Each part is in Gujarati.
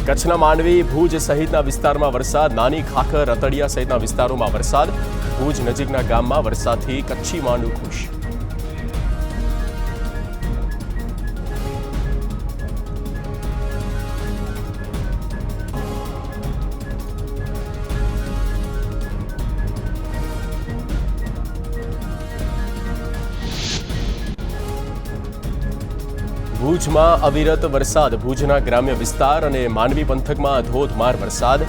કચ્છના માંડવી, ભુજ સહિતના વિસ્તારમાં વરસાદ, નાની ખાખર, રતડિયા સહિતના વિસ્તારોમાં વરસાદ, ભુજ નજીકના ગામમાં વરસાદથી કચ્છી માંડવું ખુશ. ભુજમાં અવિરત વરસાદ, ભુજના ગ્રામ્ય વિસ્તાર અને માંડવી પંથકમાં ધોધમાર વરસાદ.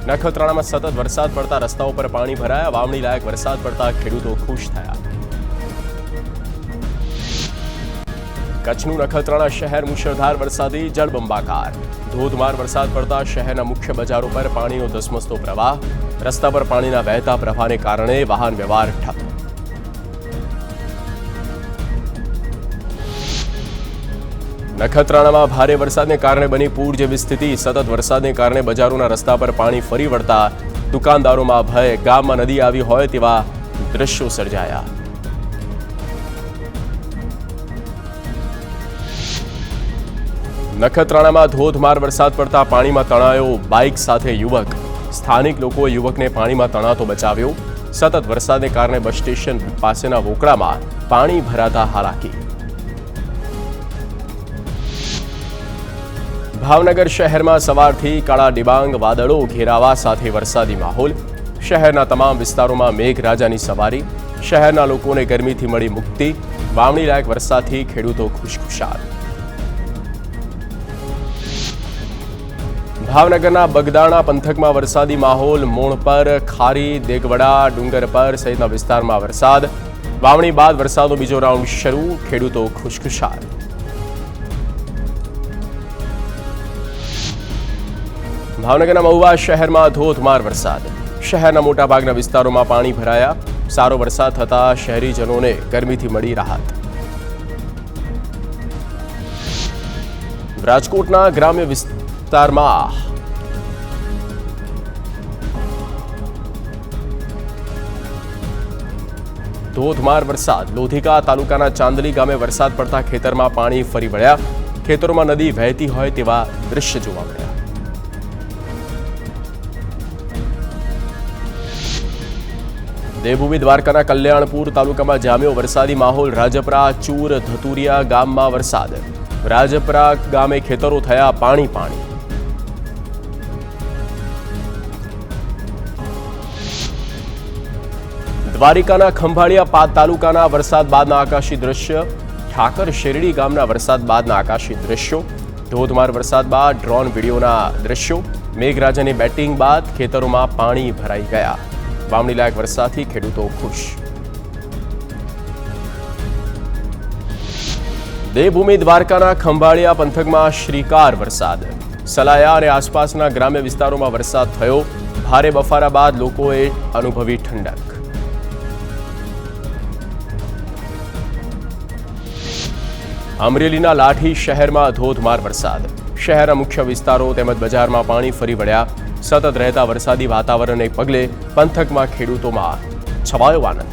નખત્રાણામાં સતત વરસાદ પડતા રસ્તાઓ પર પાણી ભરાયા, વાવણી લાયક વરસાદ પડતા ખેડૂતો ખુશ થયા. કચ્છનું નખત્રાણા શહેર મુશળધાર વરસાદી જળબંબાકાર. ધોધમાર વરસાદ પડતા શહેરના મુખ્ય બજારો પર પાણીનો ધસમસતો પ્રવાહ. રસ્તા પર પાણીના વહેતા પ્રવાહને કારણે વાહન વ્યવહાર ઠપ. નખત્રાણામાં ભારે વરસાદને કારણે બની પૂર જેવી સ્થિતિ. સતત વરસાદને કારણે બજારોના રસ્તા પર પાણી ફરી વળતા દુકાનદારોમાં ભય. ગામમાં નદી આવી હોય તેવા દ્રશ્યો સર્જાયા. નખત્રાણામાં ધોધમાર વરસાદ પડતા પાણીમાં તણાયો બાઇક સાથે યુવક. સ્થાનિક લોકોએ યુવકને પાણીમાં તણાતો બચાવ્યો. સતત વરસાદને કારણે બસ સ્ટેશન પાસેના વોકળામાં પાણી ભરાતા હાલાકી. ભાવનગર શહેરમાં સવારથી કાળા ડિબાંગ વાદળો ઘેરાવા સાથે વરસાદી માહોલ. શહેરના તમામ વિસ્તારોમાં મેઘરાજાની સવારી. શહેરના લોકોને ગરમીથી મળી મુક્તિ. વાવણી લાયક વરસાદથી ખેડૂતો ખુશખુશાલ. ભાવનગરના બગદાણા પંથકમાં વરસાદી માહોલ. મોણપર, ખારી, દેગવડા, ડુંગરપર સહિતના વિસ્તારમાં વરસાદ. વાવણી બાદ વરસાદનો બીજો રાઉન્ડ શરૂ. ખેડૂતો ખુશખુશાલ. ભાવનગરના મહુવા શહેરમાં ધોધમાર વરસાદ. શહેરના મોટાભાગના વિસ્તારોમાં પાણી ભરાયા. સારો વરસાદ થતા શહેરીજનોને ગરમીથી મળી રાહત. રાજકોટના ગ્રામ્ય વિસ્તારમાં ધોધમાર વરસાદ. લોધિકા તાલુકાના ચાંદલી ગામે વરસાદ પડતા ખેતરમાં પાણી ફરી વળ્યા. ખેતરોમાં નદી વહેતી હોય તેવા દ્રશ્ય જોવા મળ્યા. દેવભૂમિ દ્વારકાના કલ્યાણપુર તાલુકામાં જામ્યો વરસાદી માહોલ. રાજપરા, ચૂર, ધતુરિયા ગામમાં વરસાદ. રાજપરા ગામે ખેતરો થયા પાણી પાણી. દ્વારિકાના ખંભાળિયા તાલુકાના વરસાદ બાદના આકાશી દ્રશ્ય. ઠાકર શેરડી ગામના વરસાદ બાદના આકાશી દ્રશ્યો. ધોધમાર વરસાદ બાદ ડ્રોન વિડીયોના દ્રશ્યો. મેઘરાજાની બેટિંગ બાદ ખેતરોમાં પાણી ભરાઈ ગયા. વાવણી લાયક વરસાદથી ખેડૂતો ખુશ. દેવભૂમિ દ્વારકાના ખંભાળિયા પંથકમાં શ્રીકાર વરસાદ. સલાયા અને આસપાસના ગ્રામ્ય વિસ્તારોમાં વરસાદ થયો. ભારે બફારા બાદ લોકોએ અનુભવી ઠંડક. અમરેલીના લાઠી શહેરમાં ધોધમાર વરસાદ. શહેરના મુખ્ય વિસ્તારો તેમજ બજારમાં પાણી ફરી વળ્યા. સતત રહેતા વરસાદી વાતાવરણને પગલે પંથકમાં ખેડૂતોમાં છવાયો આનંદ.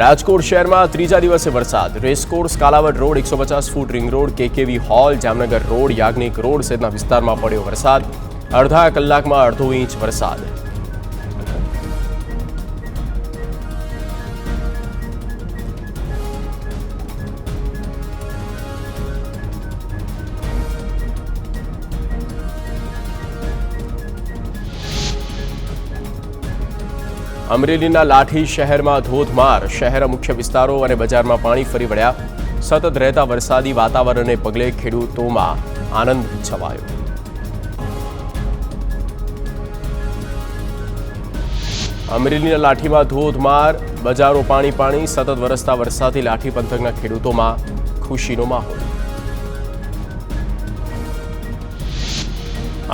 રાજકોટ શહેરમાં ત્રીજા દિવસે વરસાદ. Race course, Kalawad road, 150 foot ring road, KKV hall, Jamnagar road, Yagnik road સહિતના વિસ્તારમાં પડ્યો વરસાદ. અડધા કલાકમાં અડધો ઇંચ વરસાદ. અમરેલીના લાઠી શહેરમાં ધોધમાર. શહેરના મુખ્ય વિસ્તારો અને બજારમાં પાણી ફરી વળ્યા. સતત રહેતા વરસાદી વાતાવરણને પગલે ખેડૂતોમાં આનંદ છવાયો. અમરેલીના લાઠીમાં ધોધમાર. બજારો પાણી પાણી. સતત વરસતા વરસાદથી લાઠી પંથકના ખેડૂતોમાં ખુશીનો માહોલ.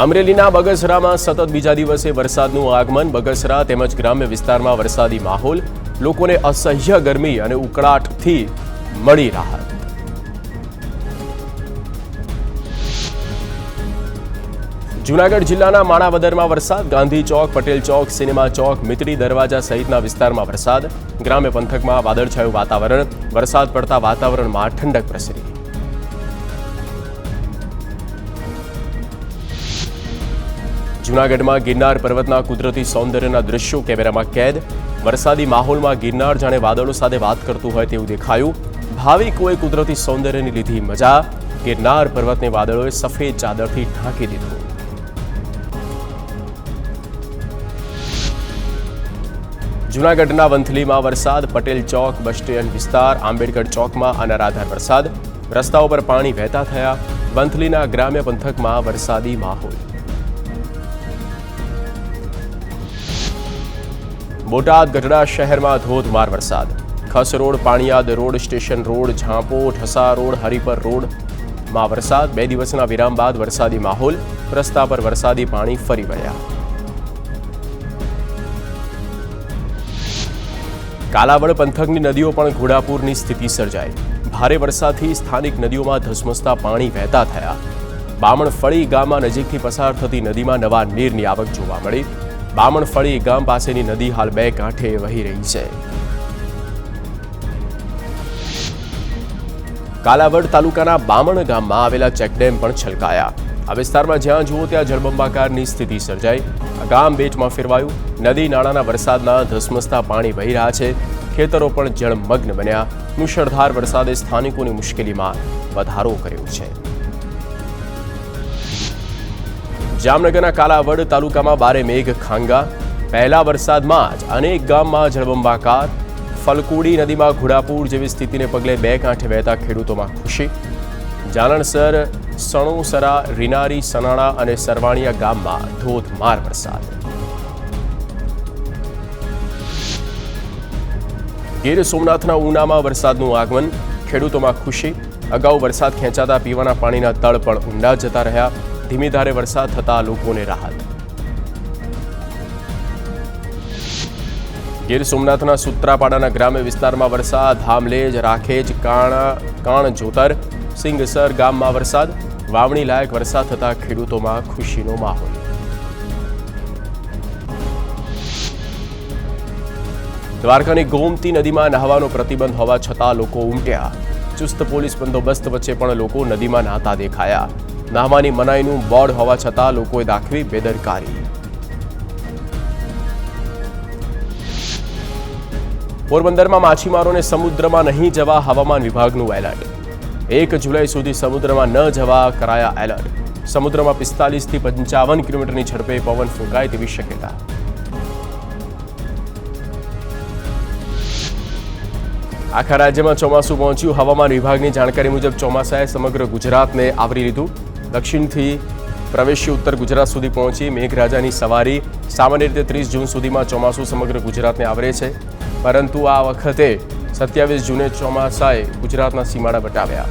અમરેલીના બગસરામાં સતત બીજા દિવસે વરસાદનું આગમન. બગસરા તેમજ ગ્રામ્ય વિસ્તારમાં વરસાદી માહોલ. લોકોને અસહ્ય ગરમી અને ઉકળાટથી મળી રાહત. જૂનાગઢ જિલ્લાના માણાવદરમાં વરસાદ. ગાંધી ચોક, પટેલ ચોક, સિનેમા ચોક, મિત્રી દરવાજા સહિતના વિસ્તારમાં વરસાદ. ગ્રામ્ય પંથકમાં વાદળછાયું વાતાવરણ. વરસાદ પડતા વાતાવરણમાં ઠંડક પ્રસરી. જૂનાગઢમાં ગિરનાર પર્વતના કુદરતી સૌંદર્યના દ્રશ્યો કેમેરામાં કેદ. વરસાદી માહોલમાં ગિરનાર જાણે વાદળો સાથે વાત કરતું હોય તેવું દેખાયું. ભાવિકોએ કુદરતી સૌંદર્યની લીધી મજા. ગિરનાર પર્વતને વાદળોએ સફેદ ચાદરથી ઢાંકી દીધું. જૂનાગઢના વંથલીમાં વરસાદ. પટેલ ચોક બસ સ્ટેન્ડ વિસ્તાર, આંબેડકર ચોકમાં અનરાધાર વરસાદ. રસ્તાઓ પર પાણી વહેતા થયા. વંથલીના ગ્રામ્ય પંથકમાં વરસાદી માહોલ. બોટાદ ગઢડા શહેરમાં ધોધમાર વરસાદ. Khas road, Paniyad road, station road, ઝાંપો, ઠસા રોડ, હરિપર રોડમાં વરસાદ. 2 દિવસના વિરામ બાદ વરસાદી માહોલ. રસ્તા પર વરસાદી પાણી ફરી વળ્યા. કાલાવડ પંથકની નદીઓ પણ ઘોડાપૂરની સ્થિતિ સર્જાઈ. ભારે વરસાદથી સ્થાનિક નદીઓમાં ધસમસતા પાણી વહેતા થયા. બામણફળી ગામમાં નજીકથી પસાર થતી નદીમાં નવા નીરની આવક જોવા મળી. બામણફળી ગામ પાસેની નદી હાલ 2 કાંઠે વહી રહી છે. કાલાવડ તાલુકાના બામણ ગામમાં આવેલા ચેકડેમ પણ છલકાયા. આ વિસ્તારમાં જ્યાં જુઓ ત્યાં જળબંબાકારની સ્થિતિ સર્જાઈ. ગામ બેટમાં ફેરવાયું. નદી નાળાના વરસાદના ધસમસતા પાણી વહી રહ્યા છે. ખેતરો પણ જળમગ્ન બન્યા. મુશળધાર વરસાદે સ્થાનિકોની મુશ્કેલીમાં વધારો કર્યો છે. જામનગરના કાલાવડ તાલુકામાં ભારે મેઘ ખાંગા. પહેલા વરસાદમાં જ અનેક ગામમાં જળબંબાકાર. ફલકુડી નદીમાં ઘોડાપૂર જેવી સ્થિતિને પગલે 2 કાંઠે વહેતા ખેડૂતોમાં ખુશી. જાલણસર, સણોસરા, રીનારી, સનાણા અને સરવાણિયા ગામમાં ધોધમાર વરસાદ. ગીર સોમનાથના ઉનામાં વરસાદનું આગમન. ખેડૂતોમાં ખુશી. અગાઉ વરસાદ ખેંચાતા પીવાના પાણીના તળ પણ ઊંડા જતા રહ્યા. ધીમી ધારે વરસાદ થતા લોકોને રાહત. ગીર સોમનાથના સૂત્રાપાડાના ગ્રામ્ય વિસ્તારમાં વરસાદ. હામલેજ, રાખેજ, કાણજોતર, સિંગસર ગામમાં વરસાદ. વાવણી લાયક વરસાદ થતા ખેડૂતોમાં ખુશીનો માહોલ. દ્વારકાની ગોમતી નદીમાં નહાવાનો પ્રતિબંધ હોવા છતાં લોકો ઉમટ્યા. ચુસ્ત પોલીસ બંદોબસ્ત વચ્ચે પણ લોકો નદીમાં નહાતા દેખાયા. નહાવાની મનાઈનું બોર્ડ હોવા છતાં લોકોએ દાખવી બેદરકારી. પોરબંદરમાં માછીમારોને સમુદ્રમાં નહીં જવા હવામાન વિભાગનું એલર્ટ. 1 જુલાઈ સુધી સમુદ્રમાં ન જવા કરાયા એલર્ટ. સમુદ્રમાં 45 થી 55 કિલોમીટરની ઝડપે પવન ફૂંકાય તેવી શક્યતા. આખા રાજ્યમાં ચોમાસું પહોંચ્યું. હવામાન વિભાગની જાણકારી મુજબ ચોમાસાએ સમગ્ર ગુજરાતને આવરી લીધું. દક્ષિણથી પ્રવેશી ઉત્તર ગુજરાત સુધી પહોંચી મેઘરાજાની સવારી. સામાન્ય રીતે 30 જૂન સુધીમાં ચોમાસું સમગ્ર ગુજરાતને આવરે છે, પરંતુ આ વખતે 27 જૂને ચોમાસાએ ગુજરાતના સીમાડા વટાવ્યા.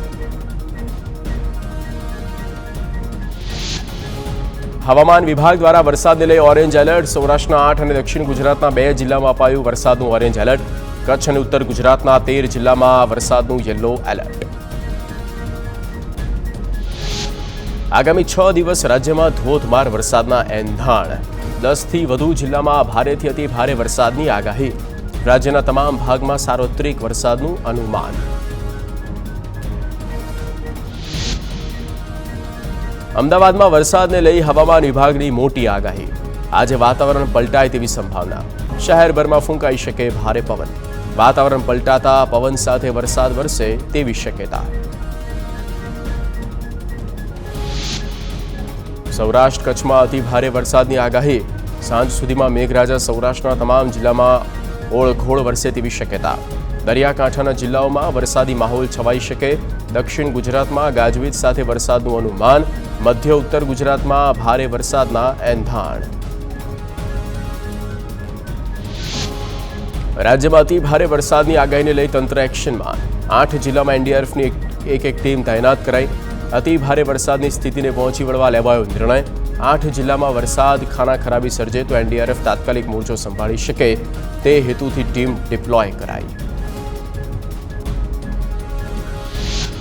હવામાન વિભાગ દ્વારા વરસાદને લઈ ઓરેન્જ એલર્ટ. સૌરાષ્ટ્રના 8 અને દક્ષિણ ગુજરાતના 2 જિલ્લામાં અપાયું વરસાદનું ઓરેન્જ એલર્ટ. કચ્છ અને ઉત્તર ગુજરાતના 13 જિલ્લામાં વરસાદનું યલો એલર્ટ. આગામી 6 દિવસ રાજ્યમાં ધોધમાર વરસાદના એંધાણ. 10 થી વધુ જિલ્લામાં ભારેથી અતિ ભારે વરસાદની આગાહી. રાજ્યના તમામ ભાગમાં સાર્વત્રિક વરસાદનું અનુમાન. અમદાવાદમાં વરસાદને લઈ હવામાન વિભાગની મોટી આગાહી. આજે વાતાવરણ પલટાય તેવી સંભાવના. શહેરભરમાં ફૂંકાઈ શકે ભારે પવન. વાતાવરણ પલટાતા પવન સાથે વરસાદ વરસે તેવી શક્યતા. સૌરાષ્ટ્ર કચ્છમાં અતિ ભારે વરસાદની આગાહી. સાંજ સુધીમાં મેઘરાજા સૌરાષ્ટ્રના તમામ જિલ્લામાં ઓળઘોળ વરસે તેવી શક્યતા. દરિયાકાંઠાના જિલ્લાઓમાં વરસાદી માહોલ છવાઈ શકે. દક્ષિણ ગુજરાતમાં ગાજવીજ સાથે વરસાદનું અનુમાન. મધ્ય ઉત્તર ગુજરાતમાં ભારે વરસાદના એંધાણ. રાજ્યમાં અતિ ભારે વરસાદની આગાહીને લઈ તંત્ર એક્શનમાં. 8 જિલ્લામાં એનડીઆરએફની એક ટીમ તૈનાત કરાઈ. અતિ ભારે વરસાદની સ્થિતિને પહોંચી વળવા લેવાયો નિર્ણય. 8 જિલ્લામાં વરસાદ ખાના ખરાબી સર્જે તો એનડીઆરએફ તાત્કાલિક મોરચો સંભાળી શકે તે હેતુથી ટીમ ડિપ્લોય કરાઈ.